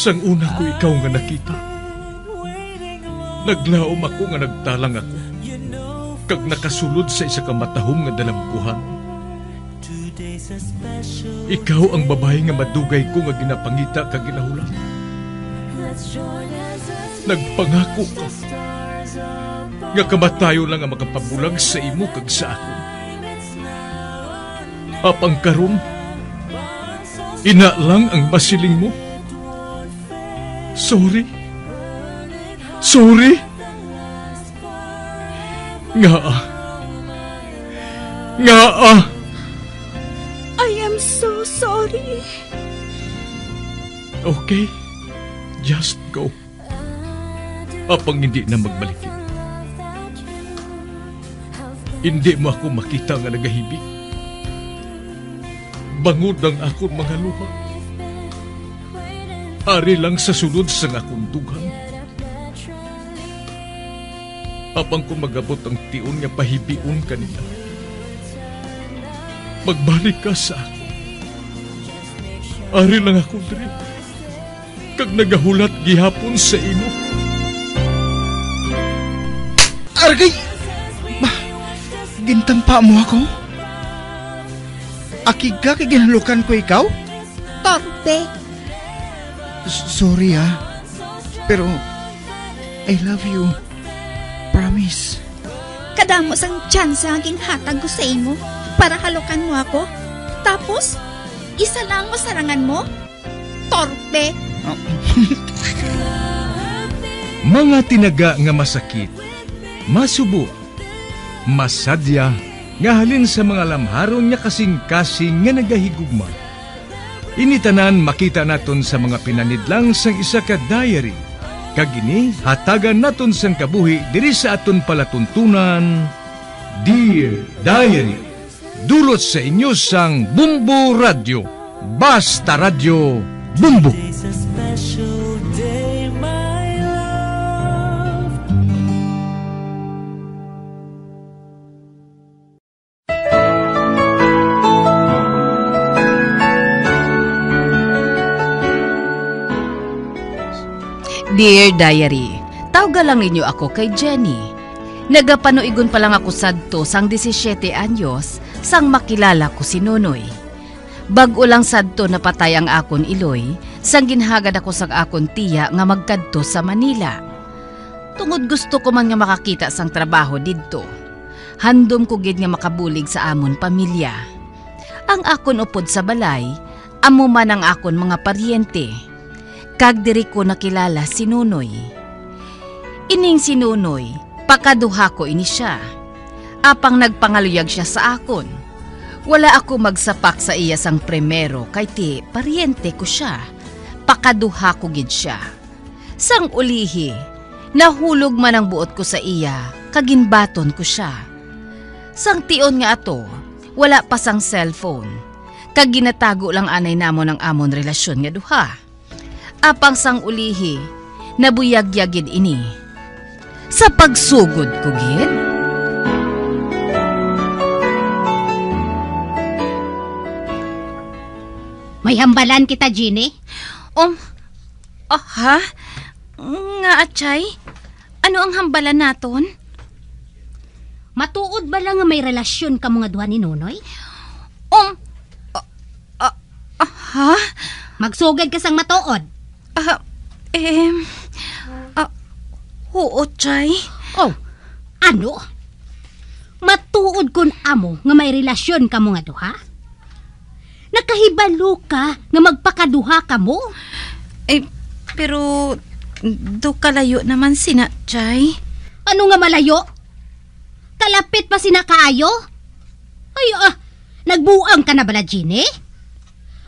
Sang una ko ikaw nga nakita, naglaom ako nga nagtalang ako, kag nakasulod sa isa ka matahom nga dalamkuhan. Ikaw ang babae nga madugay ko nga ginapangita kag ginahulan. Nagpangako ka nga kamatayo lang ang makapabulag sa imo kag sa ako. Apang karon, ina lang ang masiling mo. Sorry. Nga. I am so sorry. Okay, just go. Apang hindi na magbalikin. Hindi mo ako makita nga nagahibig. Bangod ang akong mga luha. Ari lang sa sulod sa akong dugang. Apang kung magabot ang tiun nga pahibiun kanila, magbalik ka sa ako. Ari lang ako diri, kag nagahulat gihapon sa imo. Argay! Gintampa mo ako? Akig ka kay ginalukan ko ikaw? Torpe. Sorry pero I love you. Promise. Kadamos ang tsansa ang ginhatag ko sa imo para halukan mo ako. Tapos, isa lang masarangan mo? Torpe. Mga tinaga nga masakit, masubo, masadya, nga halin sa mga lamharon nga kasing-kasing nga nagahigugma. Initanan makita naton sa mga pinanidlang sang isa ka diary. Kagini, hatagan naton sang kabuhi diri sa aton palatuntunan, Dear Diary. Dulot sa inyo sang Bumbo Radio. Basta Radio Bumbo. Dear Diary, tawga lang ninyo ako kay Jenny. Nagapanoigon pa lang ako sadto sang 17 anyos sang makilala ko si Nonoy. Bag-o lang sadto napatay ang akon iloy sang ginhagad ako sang akon tiya nga magkadto sa Manila. Tungod gusto ko man nga makakita sang trabaho didto. Handom ko gid nga makabulig sa amon pamilya. Ang akon upod sa balay, amo man ang akon mga paryente. Kag diri ko nakilala si Nonoy. Ining si Nonoy, pakaduha ko ini siya. Apang nagpangaluyag siya sa akon. Wala ako magsapak sa iya sang primero kay ti paryente ko siya. Pakaduha ko gid siya. Sang ulihi, nahulog man ang buot ko sa iya, kaginbaton ko siya. Sang tion nga ato, wala pa sang cellphone. Kag ginatago lang anay namon ang amon relasyon nga duha. Apang sang ulihi, nabuyagyagid ini. Sa pagsugod ko gid. May hambalan kita, Ginny? Ha? Nga atchay? Ano ang hambalan naton? Matuod ba lang nga may relasyon ka mga duha ni Nonoy? Ha? Magsugad ka sang matuod. Oo, Chay. Oh, ano? Matuod kun amo nga may relasyon ka mga duha? Nakahibalo ka nga magpakaduha ka mo? Pero do kalayo naman sina, Chay. Ano nga malayo? Kalapit pa sina kaayo? Nagbuang ka na bala, Ginny?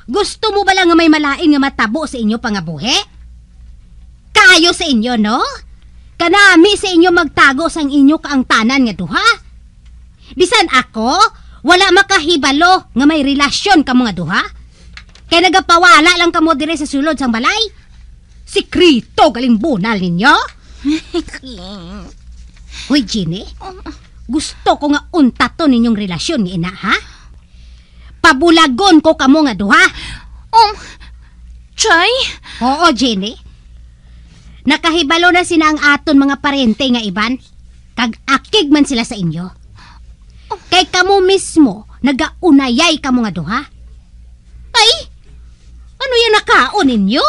Gusto mo ba lang nga may malain nga matabo sa inyo pangabuhi? Kaayo sa inyo, no? Kanami sa inyo magtago sang inyo kaangtanan nga duha. Bisan ako, wala makahibalo nga may relasyon ka mga duha. Kaya nagapawala lang kamo dire sa sulod sang balay. Sikrito galing bunal ninyo. Hoy, Ginny, gusto ko nga untaton ninyong relasyon nga ina, ha? Pabulagon ko kamo nga duha. Chay? Oo, Jenny. Nakahibalo na sina ang aton mga parente nga iban. Kag akig man sila sa inyo. Kay kamo mismo, nagaunayay kamo nga duha. Ay, ano yan nakaon ninyo?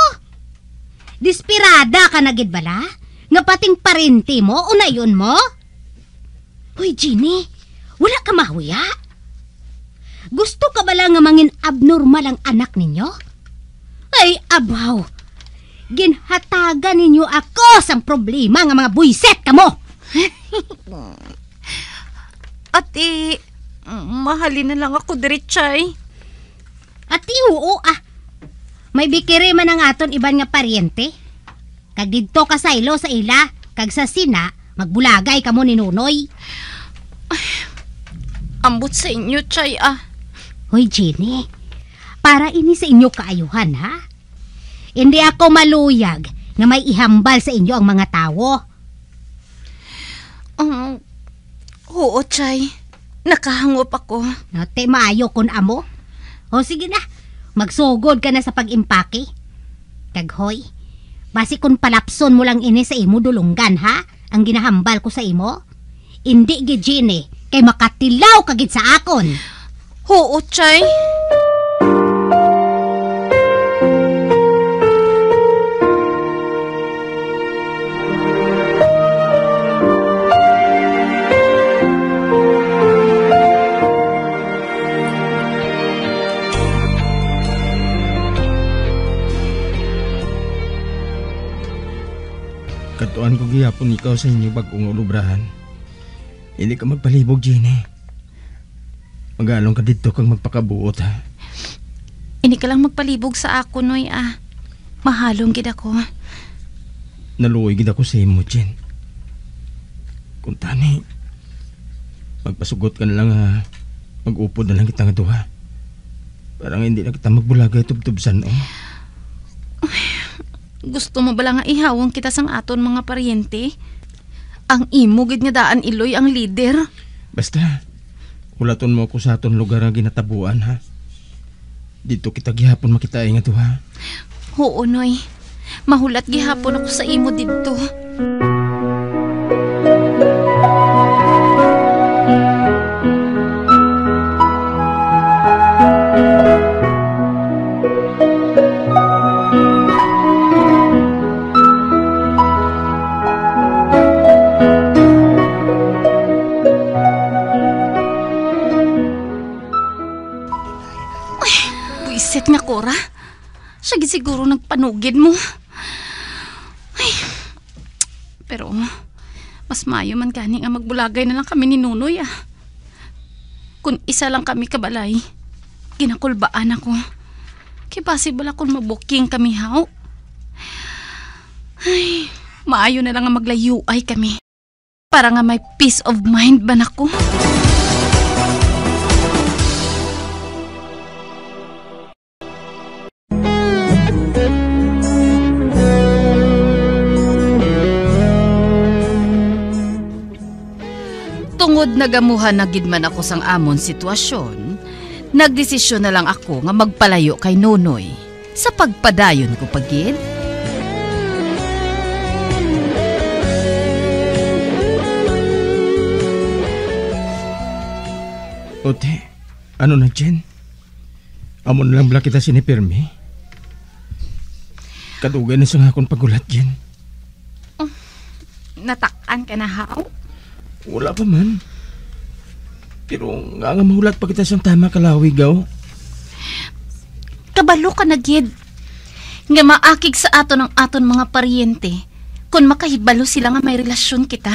Dispirada ka na gid bala? Nga pating parente mo, unayon mo? Hoy, Jenny, wala ka mahuya? Gusto ka bala nga mangin abnormal ang anak ninyo? Ay, abaw! Ginhatagan ninyo ako sa problema nga mga buiset kamo! Ate, mahalin na lang ako diri, Chay. Ati, oo May bikiri man ang aton iban nga paryente. Kag didto ka saylo sa ila, kag sa sina, magbulagay kamo ni Nunoy. Ambot sa inyo, Chay, Hoy, Jenny, para ini sa inyo kaayuhan, ha? Hindi ako maluyag nga may ihambal sa inyo ang mga tao. Oo, Chay. Nakahangop ako. Nate, maayo kun amo. O sige na, magsugod ka na sa pag-impake. Kag hoy, basi kun palapson mo lang ini sa imo dulunggan, ha? Ang ginahambal ko sa imo. Hindi gid, Jenny, kay makatilaw kagid sa akon. Oo, Chay. Katuan ko gihapon ikaw sa inyo bagong ulubrahan. Hindi ka magpalibog, Jenny. Magalong ka dito kang magpakabuot, ha? Ini ka lang magpalibog sa ako, Noy, Mahalong gid ako. Naluoy gid ako sa imo, Jen. Kung tani, magpasugot ka na lang, ha? Mag-upod na lang kita nga duha. Parang hindi na kita magbulagay tubtubsan, Gusto mo bala nga ihawang kita sang aton mga paryente? Ang imo gid nga daan Iloy ang leader. Basta, hulaton mo ako sa aton lugar nga ginatabuan, ha? Dito kita gihapon makitaay nga duha. Oo, Noy. Mahulat gihapon ako sa imo didto. Buisit nga, Cora. Siya gid siguro nagpanugid mo. Ay, pero mas mayo man gani nga magbulagay na lang kami ni Nunoy, Kung isa lang kami kabalay, ginakulbaan ako. Kaya possible akong mabuking kami, haw. Ay, maayo na lang nga maglayuay kami. Para nga may peace of mind ba nako? Tungod nagamuhan na gid man ako sang amon sitwasyon, nagdesisyon na lang ako nga magpalayo kay Nunoy sa pagpadayon ko pagid. Ote, ano na, Jen? Amon lang bala kita sinipirmi? Kadugay na sa nga akong pagulat, Jen. Natakan ka na, haw? Wala pa man. Pero nga mahulat pa kita sa tama kalawigaw. Kabalo ka na, gid. Nga maakig sa aton ang aton mga paryente kung makahibalo sila nga may relasyon kita.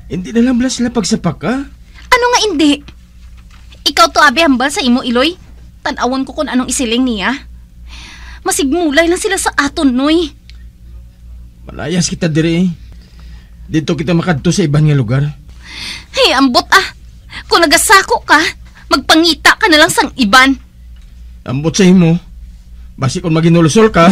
Hindi na lang bala sila pagsapak, ka? Ano nga hindi? Ikaw to abi hambal sa imo, Iloy. Tanawan ko kung anong isiling niya. Masigmulay lang sila sa aton, Noy. Malayas kita dire. Dito kita makadto sa ibang nga lugar. Hey, ambot Kung nagasako ka, magpangita ka na lang sang iban. Ambot sa imo. Basi kung maginulusol ka.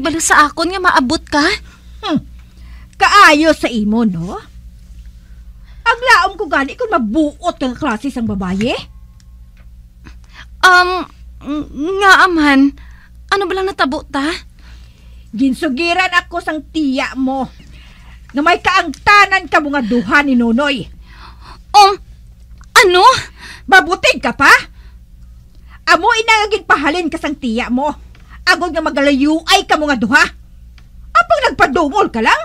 nahibalo sa akon nga maabot ka? Kaayo sa imo, no? Ang laom ko gani kung mabuot kang klase sang babaye. Nga aman. Ano ba lang natabo ta? Ginsugiran ako sang tiya mo nga may kaangtanan ka mga duha ni Nonoy. Ano? Mabutig ka pa? Amo inangagin pahalin ka sang tiya mo. Agod nga magalayo ay ka mga duha. Apang nagpadumol ka lang?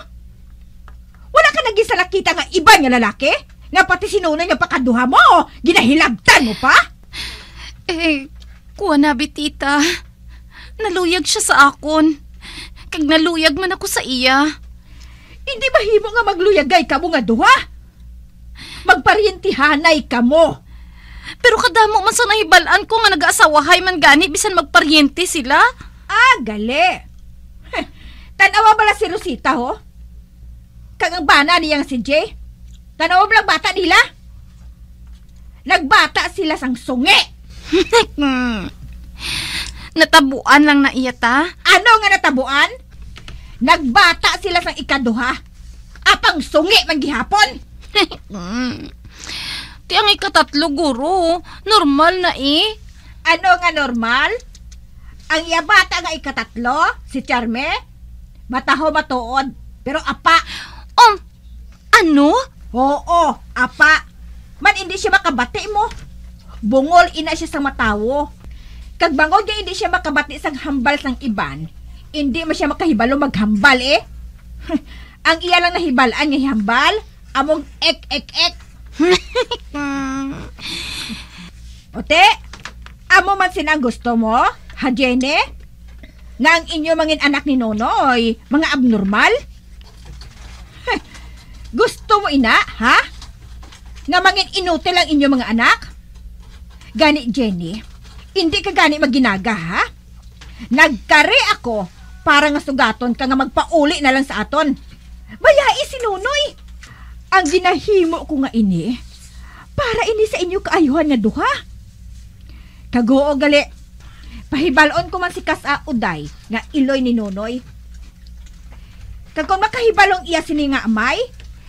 Wala ka naging salakita nga iba nga lalaki? Nga pati sinunoy nga pakaduha mo, ginahilabtan mo pa? Kuha na bitita. Naluyag siya sa akon. Kag naluyag man ako sa iya. Hindi ba himo nga magluyagay ka mo nga duha? Magparyentihanay ka mo. Pero kadamo man sa nahibalaan ko nga nag-aasawahay man gani bisan magparyente sila. Gali. Tanawa bala si Rosita, ho? Kag ang bana niyang si Jay. Tanawa bala bata nila? Nagbata sila sang sungi. Natabuan lang na iya ta. Ano nga natabuan? Nagbata sila sang ikaduha. Apang sungi man gihapon. Ti ang ikatatlo, guro. Normal na Ano nga normal? Ang iya bata nga ikatatlo, si Charme, mataho matuod, pero apa. Ano? Oo, apa. Man hindi siya makabati mo. Bungol ina siya sa matawo. Kag bangod nga hindi siya makabati sang hambal sang iban, hindi mo siya makahibalo maghambal Ang iya lang nahibalaan nga hambal, among ek. Ote, amo man sinang gusto mo, ha Jenny? Nga ang inyo mangin anak ni Nonoy, mga abnormal? Gusto mo ina, ha? Nga mangin inutil ang inyo mga anak? Gani Jenny, hindi ka gani maginaga, ha? Nagkari ako para nga sugaton ka nga magpauli na lang sa aton. Bayai si Nonoy. Ang ginahimo ko nga ini, para ini sa inyo kaayuhan nga duha. Kagoo gali, pahibalon ko man si Kasa Uday nga iloy ni Nonoy. Kag kung makahibalong iya sini nga amay,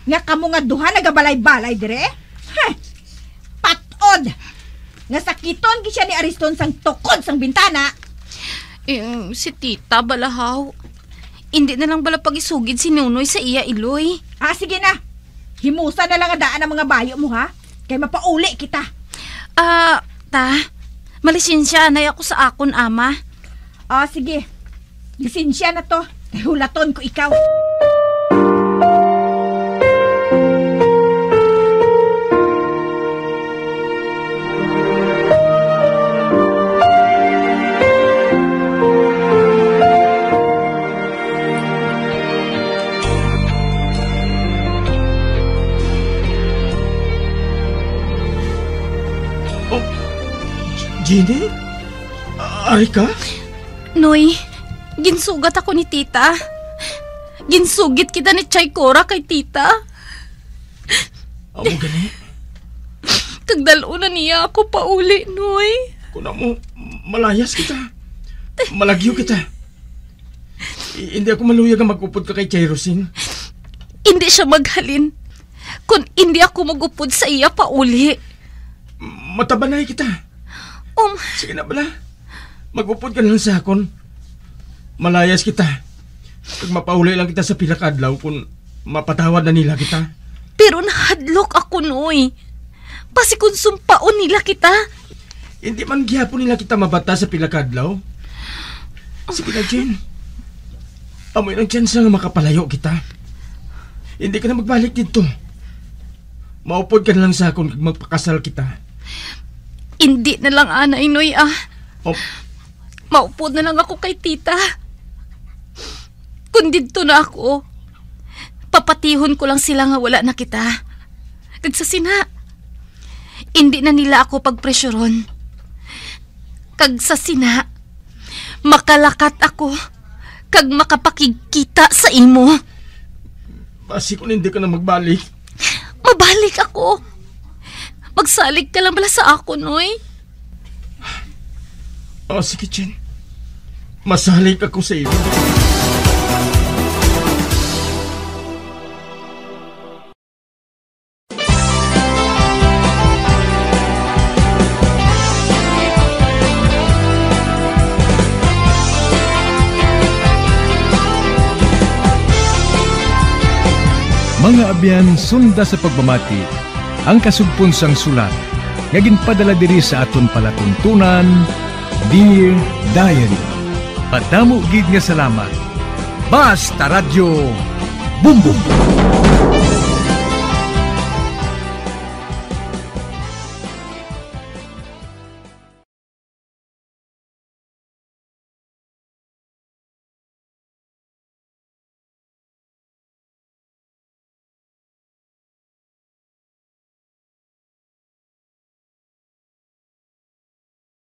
nga kamo nga duha nagabalay-balay dire, patod! Nga sakiton gi siya ni Ariston sang tukod sang bintana. Si tita balahaw. Hindi na lang bala pag-isugid si Nonoy sa iya iloy. Sige na. Himusa na lang ang daan ng mga bayo mo, ha? Kaya mapauli kita. Ta, malisensya na ako sa akon, ama. Sige. Lisensya na to. Hulaton ko ikaw. Jenny? Ari ka? Noy, ginsugat ako ni tita. Ginsugit kita ni Chay Cora kay tita. Amo gani? Kagdalo na niya ako pauli, Noy. Kuna mo, malayas kita. Malagyo kita. Hindi ako maluyag ang mag-upod ka kay Chay Rosin. Hindi siya maghalin. Kung hindi ako mag-upod sa iya pauli. Matabanay kita. Sige na bala. Mag-upod ka lang sa akon. Malayas kita. Pag mapauli lang kita sa pilakadlaw kung mapatawad na nila kita. Pero nahadlok ako, Noy. Pasi kung sumpaon nila kita. Hindi man gihapon nila kita mabata sa pilakadlaw. Sige na, Jen. Amoy ng tsansa nga makapalayo kita. Hindi ka na magbalik dito. Maupod ka na lang sa akon kag magpakasal kita. Hindi na lang, anay, Noy, Maupod na lang ako kay tita. Kung dito na ako, papatihon ko lang sila nga wala na kita. Kagsasina, hindi na nila ako pagpresyoron. Kagsasina, makalakat ako, kag makapakikita sa imo. Basi kung hindi ka na magbalik. Mabalik ako. Magsalig ka lang bala sa ako, Noy. Sige, Jen. Masalig ako sa iyo. mga abyan sunda sa pagmamati ang kasugpon sang sulat nga ginpadala diri sa aton palatuntunan, Dear Diary. Padamo gid nga salamat. Basta Radyo Bumbum.